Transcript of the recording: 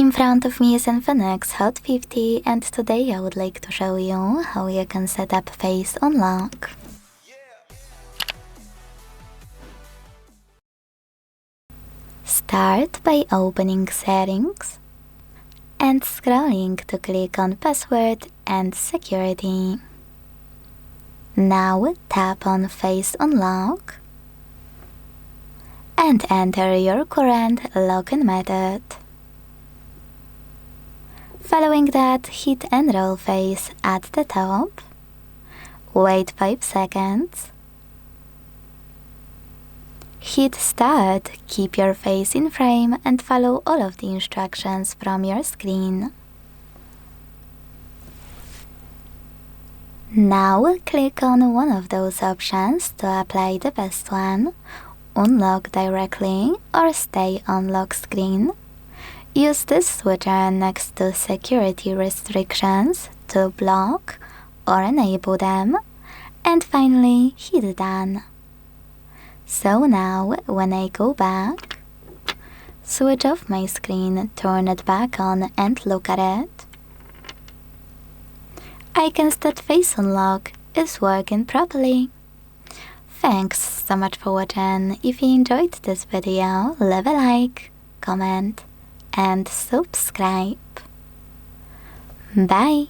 In front of me is INFINIX Hot 50 and today I would like to show you how you can set up Face Unlock. Start by opening Settings and scrolling to click on Password and Security. Now tap on Face Unlock and enter your current login method. Following that, hit Enroll Face at the top, wait 5 seconds, hit Start, keep your face in frame and follow all of the instructions from your screen. Now click on one of those options to apply the best one, Unlock directly or Stay on lock screen. Use this switcher next to security restrictions to block or enable them, and finally hit Done. So now when I go back, switch off my screen, turn it back on and look at it, I can see that Face Unlock is working properly. Thanks so much for watching. If you enjoyed this video, leave a like, comment and subscribe. Bye!